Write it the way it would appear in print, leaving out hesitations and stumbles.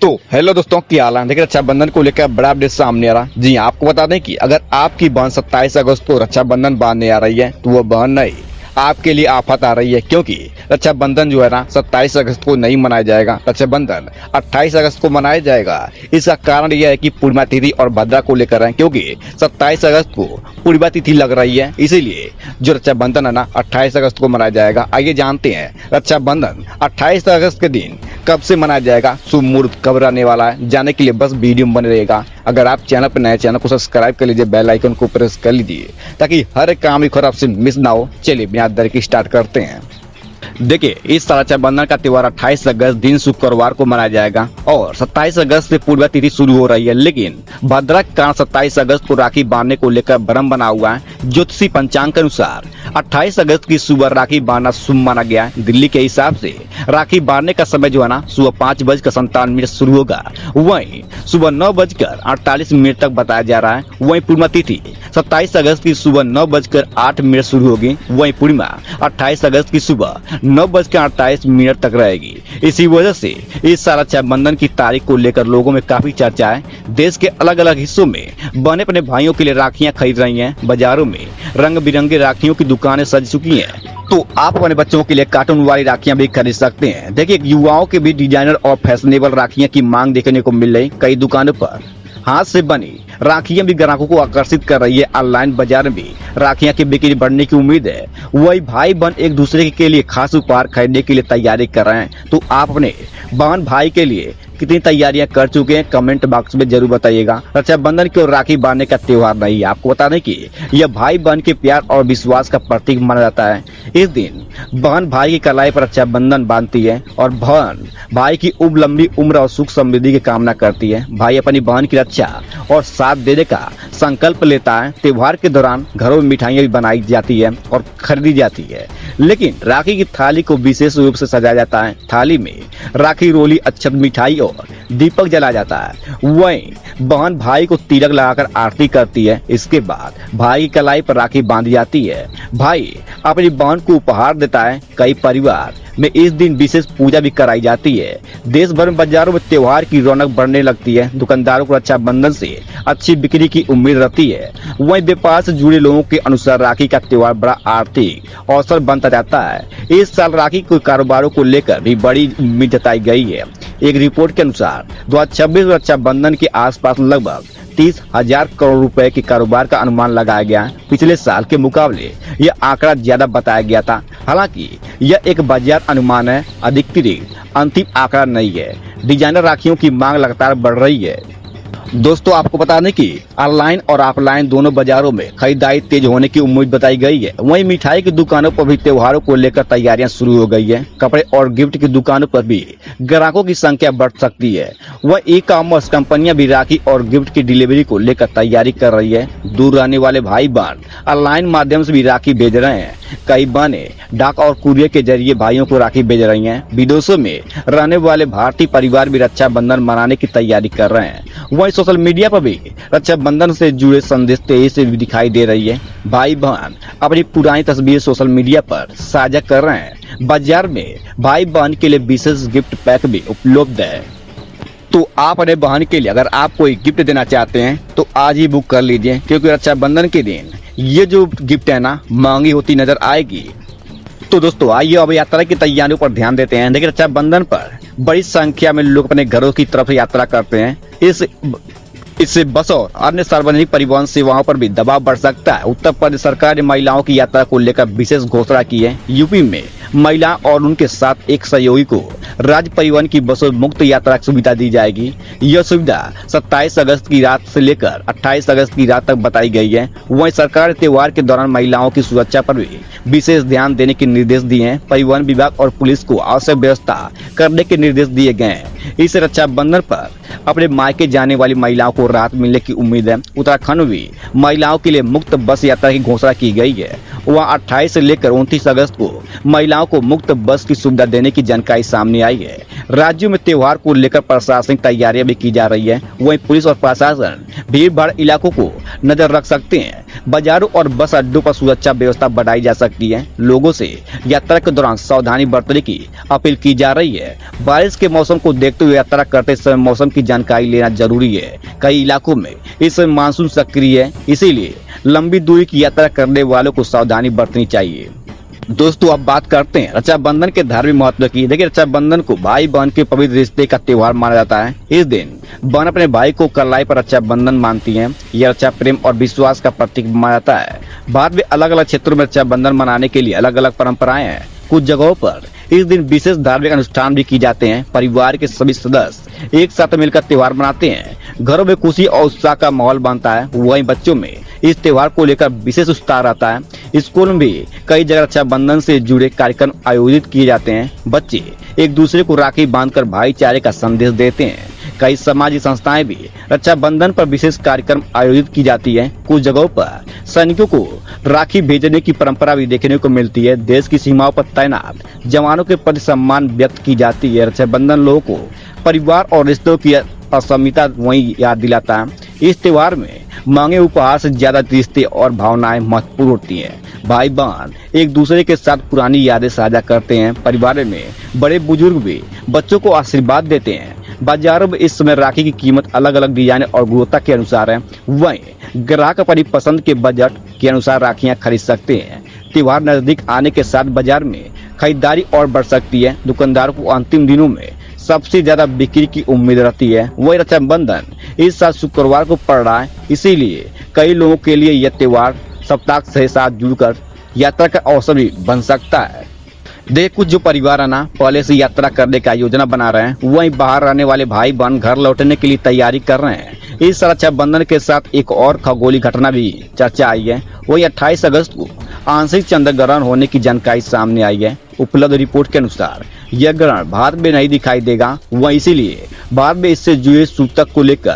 तो हेलो दोस्तों, क्या हाल है। देखिए रक्षाबंधन को लेकर बड़ा अपडेट सामने आ रहा। जी हाँ, आपको बता दें कि अगर आपकी बहन 27 अगस्त को रक्षाबंधन बांधने आ रही है तो वो बहन नहीं, आपके लिए आफत आ रही है। क्योंकि रक्षाबंधन जो है ना 27 अगस्त को नहीं मनाया जाएगा, रक्षाबंधन 28 अगस्त को मनाया जाएगा। इसका कारण यह है कि पूर्णिमा तिथि और भद्रा को लेकर है, क्योंकि 27 अगस्त को पूर्णिमा तिथि लग रही है, इसीलिए जो रक्षाबंधन है ना 28 अगस्त को मनाया जाएगा। आइए जानते हैं रक्षाबंधन 28 अगस्त के दिन कब से मनाया जाएगा, शुभ मुहूर्त कब रहने वाला है। जाने के लिए बस वीडियो में बने रहेगा। अगर आप चैनल पर नए, चैनल को सब्सक्राइब कर लीजिए, बेल आइकन को प्रेस कर लीजिए ताकि हर एक काम की खबर आपसे मिस ना हो। चलिए बिना देर के स्टार्ट करते हैं। देखिए, इस साल रक्षाबंधन का त्योहार 28 अगस्त दिन शुक्रवार को मनाया जाएगा और 27 अगस्त से पूर्व तिथि शुरू हो रही है। लेकिन भद्रा के कारण 27 अगस्त को राखी बांधने को लेकर भ्रम बना हुआ है। ज्योतिषी पंचांग के अनुसार 28 अगस्त की सुबह राखी बांधना शुभ माना गया है। दिल्ली के हिसाब से राखी बांधने का समय जो है ना सुबह 5:57 शुरू होगा, वहीं सुबह 9:48 तक बताया जा रहा है। वहीं पूर्णिमा तिथि 27 अगस्त की सुबह 9:08 शुरू होगी, वहीं पूर्णिमा 28 अगस्त की सुबह 9:48 तक रहेगी। इसी वजह से इस साल रक्षाबंधन की तारीख को लेकर लोगों में काफी चर्चा है। देश के अलग अलग हिस्सों में बहनें अपने भाइयों के लिए राखियां खरीद रही हैं। बाजारों में रंग बिरंगे राखियों की दुकानें सज चुकी हैं, तो आप अपने बच्चों के लिए कार्टून वाली राखियां भी खरीद सकते हैं। देखिए, युवाओं के भी डिजाइनर और फैशनेबल राखियां की मांग देखने को मिल रही। कई दुकानों पर हाथ से बनी राखियां भी ग्राहकों को आकर्षित कर रही है। ऑनलाइन बाजार में राखियां की बिक्री बढ़ने की उम्मीद है। वही भाई बहन एक दूसरे के लिए खास उपहार खरीदने के लिए तैयारी कर रहे हैं। तो आप अपने बहन भाई के लिए कितनी तैयारियां कर चुके हैं, कमेंट बॉक्स में जरूर बताइएगा। रक्षाबंधन की राखी बांधने का त्योहार नहीं है, आपको बता दें कि यह भाई बहन के प्यार और विश्वास का प्रतीक माना जाता है। इस दिन बहन भाई की कलाई पर रक्षाबंधन बांधती है और बहन भाई की लंबी उम्र और सुख समृद्धि की कामना करती है। भाई अपनी बहन की रक्षा और साथ देने का संकल्प लेता है। त्योहार के दौरान घरों में मिठाइयां भी बनाई जाती है और खरीदी जाती है। लेकिन राखी की थाली को विशेष रूप से सजाया जाता है। थाली में राखी रोली, अक्षत, मिठाई और दीपक जलाया जाता है। वहीं बहन भाई को तिलक लगाकर आरती करती है। इसके बाद भाई की कलाई पर राखी बांधी जाती है। भाई अपनी बहन को उपहार देता है। कई परिवार में इस दिन विशेष पूजा भी कराई जाती है। देश भर में बाजारों में त्योहार की रौनक बढ़ने लगती है। दुकानदारों को रक्षाबंधन से अच्छी बिक्री की उम्मीद रहती है। वहीं व्यापार से जुड़े लोगों के अनुसार राखी का त्योहार बड़ा आर्थिक अवसर बनता जाता है। इस साल राखी के कारोबारों को लेकर भी बड़ी उम्मीद जताई गई है। एक रिपोर्ट के अनुसार 2026 में रक्षाबंधन के आसपास लगभग 30,000 करोड़ रुपए के कारोबार का अनुमान लगाया गया है। पिछले साल के मुकाबले यह आंकड़ा ज्यादा बताया गया था। हालांकि यह एक बाजार अनुमान है, अधिकृत अंतिम आंकड़ा नहीं है। डिजाइनर राखियों की मांग लगातार बढ़ रही है। दोस्तों, आपको बता दें कि ऑनलाइन और ऑफलाइन दोनों बाजारों में खरीदारी तेज होने की उम्मीद बताई गई है। वहीं मिठाई की दुकानों पर भी त्योहारों को लेकर तैयारियां शुरू हो गई है। कपड़े और गिफ्ट की दुकानों पर भी ग्राहकों की संख्या बढ़ सकती है। वह ई कॉमर्स कंपनियां भी राखी और गिफ्ट की डिलीवरी को लेकर तैयारी कर रही है। दूर रहने वाले भाई बहन ऑनलाइन माध्यम से भी राखी भेज रहे हैं। कई बहनें डाक और कुरियर के जरिए भाइयों को राखी भेज रही हैं। विदेशों में रहने वाले भारतीय परिवार भी रक्षाबंधन मनाने की तैयारी कर रहे हैं। वहीं सोशल मीडिया पर भी रक्षाबंधन से जुड़े संदेश तेजी से भी दिखाई दे रही है। भाई बहन अपनी पुरानी तस्वीर सोशल मीडिया पर साझा कर रहे हैं। बाजार में भाई बहन के लिए विशेष गिफ्ट पैक भी उपलब्ध है। तो आप अपने बहन के लिए अगर आप कोई गिफ्ट देना चाहते हैं तो आज ही बुक कर लीजिए, क्योंकि रक्षाबंधन के दिन ये जो गिफ्ट है ना महंगी होती नजर आएगी। तो दोस्तों, आइए अब यात्रा की तैयारियों पर ध्यान देते हैं। देखिए, रक्षाबंधन पर बड़ी संख्या में लोग अपने घरों की तरफ यात्रा करते हैं। इससे बस और अन्य सार्वजनिक परिवहन सेवाओं पर भी दबाव बढ़ सकता है। उत्तर प्रदेश सरकार ने महिलाओं की यात्रा को लेकर विशेष घोषणा की है। यूपी में महिला और उनके साथ एक सहयोगी को राज्य परिवहन की बसों में मुफ्त यात्रा की सुविधा दी जाएगी। यह सुविधा 27 अगस्त की रात से लेकर 28 अगस्त की रात तक बताई गई है। वहीं सरकार ने त्योहार के दौरान महिलाओं की सुरक्षा पर भी विशेष ध्यान देने के निर्देश दिए हैं। परिवहन विभाग और पुलिस को आवश्यक व्यवस्था करने के निर्देश दिए गए हैं। इस रक्षाबंधन पर अपने मायके जाने वाली महिलाओं को राहत मिलने की उम्मीद है। उत्तराखंड में भी महिलाओं के लिए मुफ्त बस यात्रा की घोषणा की गई है। वहाँ 28 से लेकर 29 अगस्त को महिलाओं को मुफ्त बस की सुविधा देने की जानकारी सामने आई है। राज्यों में त्योहार को लेकर प्रशासनिक तैयारियां भी की जा रही है। वहीं पुलिस और प्रशासन भीड़ भाड़ इलाकों को नजर रख सकते हैं। बाजारों और बस अड्डों पर सुरक्षा व्यवस्था बढ़ाई जा सकती है। लोगों से यात्रा के दौरान सावधानी बरतने की अपील की जा रही है। बारिश के मौसम को देखते हुए यात्रा करते समय मौसम की जानकारी लेना जरूरी है। कई इलाकों में इस समय मानसून सक्रिय है, इसीलिए लंबी दूरी की यात्रा करने वालों को सावधानी बरतनी चाहिए। दोस्तों, अब बात करते हैं रक्षाबंधन के धार्मिक महत्व की। देखिए, रक्षाबंधन को भाई बहन के पवित्र रिश्ते का त्योहार माना जाता है। इस दिन बहन अपने भाई को कलाई पर रक्षाबंधन मानती है। यह रक्षा प्रेम और विश्वास का प्रतीक माना जाता है। भारत में अलग अलग क्षेत्रों में रक्षाबंधन मनाने के लिए अलग अलग परंपराएं हैं। कुछ जगहों पर इस दिन विशेष धार्मिक अनुष्ठान भी किए जाते हैं। परिवार के सभी सदस्य एक साथ मिलकर त्योहार मनाते हैं। घरों में खुशी और उत्साह का माहौल बनता है। वहीं बच्चों में इस त्योहार को लेकर विशेष उत्साह रहता है। स्कूल में भी कई जगह रक्षाबंधन से जुड़े कार्यक्रम आयोजित किए जाते हैं। बच्चे एक दूसरे को राखी बांधकर भाईचारे का संदेश देते हैं। कई सामाजिक संस्थाएं भी रक्षाबंधन पर विशेष कार्यक्रम आयोजित की जाती है। कुछ जगहों पर सैनिकों को राखी भेजने की परंपरा भी देखने को मिलती है। देश की सीमाओं पर तैनात जवानों के प्रति सम्मान व्यक्त की जाती है। रक्षाबंधन लोगों को परिवार और रिश्तों की असमिता वही याद दिलाता है। इस त्योहार में मांगे उपहार से ज्यादा रिश्ते और भावनाएं महत्वपूर्ण होती हैं। भाई बहन एक दूसरे के साथ पुरानी यादें साझा करते हैं। परिवार में बड़े बुजुर्ग भी बच्चों को आशीर्वाद देते हैं। बाजारों में इस समय राखी की कीमत अलग अलग डिजाइन और गुणवत्ता के अनुसार है। वहीं ग्राहक अपनी पसंद के बजट के अनुसार राखियां खरीद सकते हैं। त्योहार नजदीक आने के साथ बाजार में खरीदारी और बढ़ सकती है। दुकानदारों को अंतिम दिनों में सबसे ज्यादा बिक्री की उम्मीद रहती है। वही रक्षाबंधन इस साल शुक्रवार को पड़ रहा है, इसीलिए कई लोगों के लिए यह त्योहार सप्ताह के साथ जुड़कर यात्रा का अवसर भी बन सकता है। देख, कुछ जो परिवार है ना पहले से यात्रा करने का योजना बना रहे हैं, वहीं बाहर रहने वाले भाई बहन घर लौटने के लिए तैयारी कर रहे हैं। इस रक्षाबंधन के साथ एक और खगोलीय घटना भी चर्चा आई है। वही 28 अगस्त को आंशिक चंद्र ग्रहण होने की जानकारी सामने आई है। उपलब्ध रिपोर्ट के अनुसार यह ग्रहण भारत में नहीं दिखाई देगा। वह इसीलिए भारत में इससे जुड़े सूचक को लेकर